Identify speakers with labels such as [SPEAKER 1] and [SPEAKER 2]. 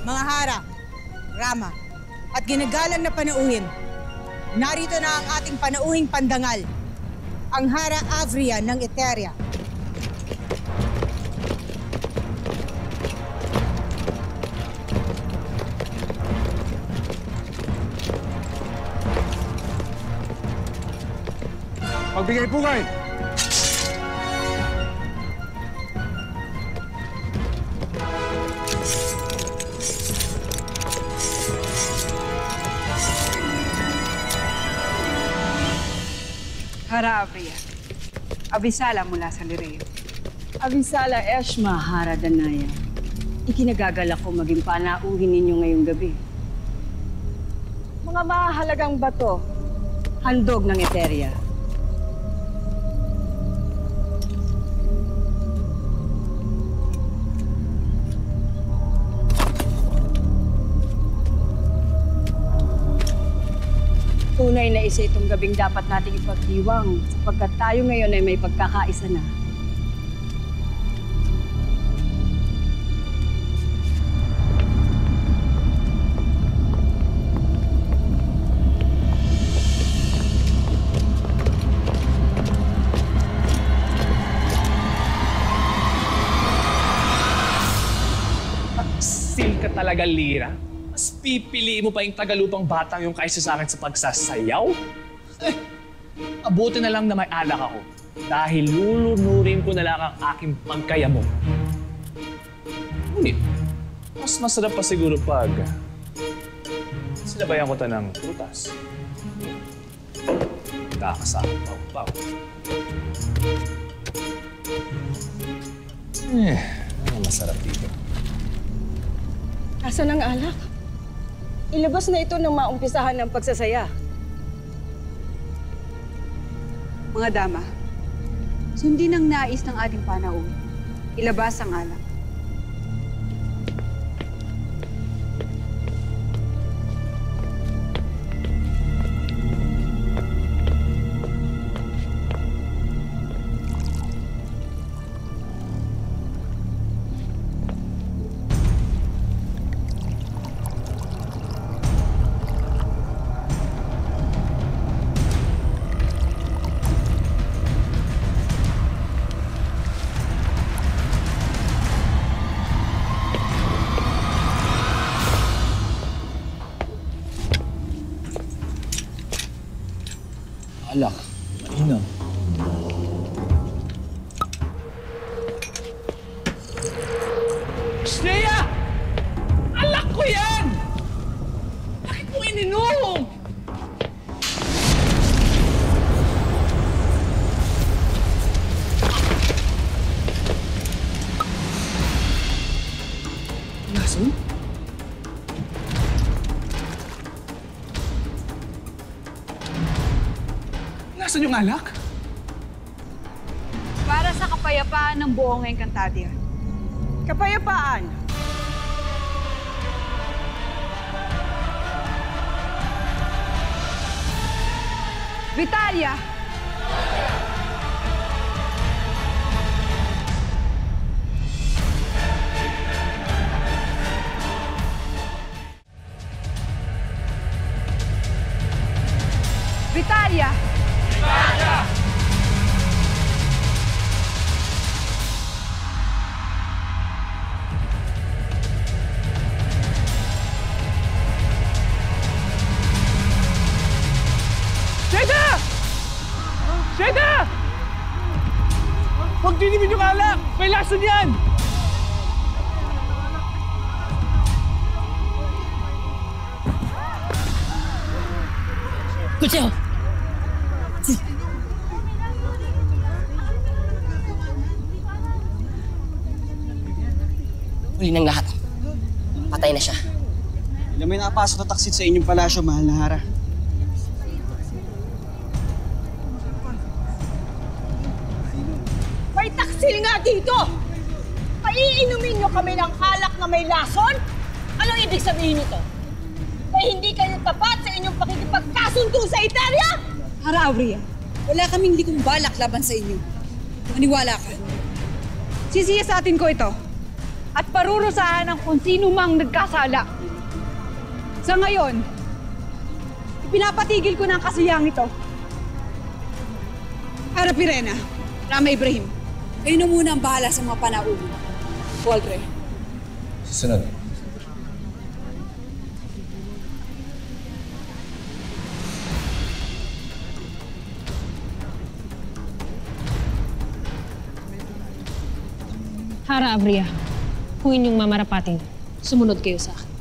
[SPEAKER 1] Mga Hara, Rama, at ginagalang na panauhin, narito na ang ating panauhing pandangal, ang Hara Avria ng Eteria.
[SPEAKER 2] Magbigay pugay!
[SPEAKER 3] Hara Avria, Abisala mula sa Lireo.
[SPEAKER 4] Abisala Eshma Hara Danaya. Ikinagagalak ko maging panauhin ninyo ngayong gabi. Mga mahalagang bato, handog ng Eteria. Tunay na isa itong gabing dapat nating ipagdiwang sapagkat tayo ngayon ay may pagkakaisa na.
[SPEAKER 5] Taksil ka talaga, Lira. Mas pipiliin mo pa yung tagalupang batang yung kaysa sa akin sa pagsasayaw? Abuti na lang na may alak ako. Dahil lulunurin ko na lang ang aking pagkayamo. Ngunit, mas masarap pa siguro pag sinabayan ko ta ng prutas. Kakasama, pau-pau. Masarap dito.
[SPEAKER 4] Asan ang alak? Ilabas na ito nang maumpisahan ng pagsasaya.
[SPEAKER 3] Mga dama, sundin ang nais ng ating panauhin. Ilabas ang alak.
[SPEAKER 5] Alak, mainam. Shreya! Alak ko yan! Bakit mo ininom? Lason? Nasaan yung alak?
[SPEAKER 3] Para sa kapayapaan ng buong Encantadia.
[SPEAKER 4] Kapayapaan!
[SPEAKER 3] Vitalia! Vitalia!
[SPEAKER 5] Sheda! Sheda! Huwag dinimin yung alak! May lason yan!
[SPEAKER 1] Kutsyo!
[SPEAKER 6] Huli ng lahat. Patay na siya.
[SPEAKER 7] Ilan may nakapasok na taksit sa inyong palasyo, mahal na Hara.
[SPEAKER 4] May taksil nga dito! Paiinumin niyo kami ng alak na may lason? Anong ibig sabihin nito? Kaya hindi kayo tapat sa inyong pakikipagkasundo sa Eteria?
[SPEAKER 1] Hara Avria, wala kaming likong balak laban sa inyo. Maniwala ka.
[SPEAKER 3] Sisiyasatin ko ito. at parurusahan ng kung sino mang nagkasala. Sa ngayon, ipinapatigil ko ng kasiyang ito. Ara Pirena, Rama Ibrahim, kayo na muna ang bahala sa mga panauwi. Waldre.
[SPEAKER 8] Susunod.
[SPEAKER 9] Hara Avria, kung inyong mamarapatin, sumunod kayo sa akin.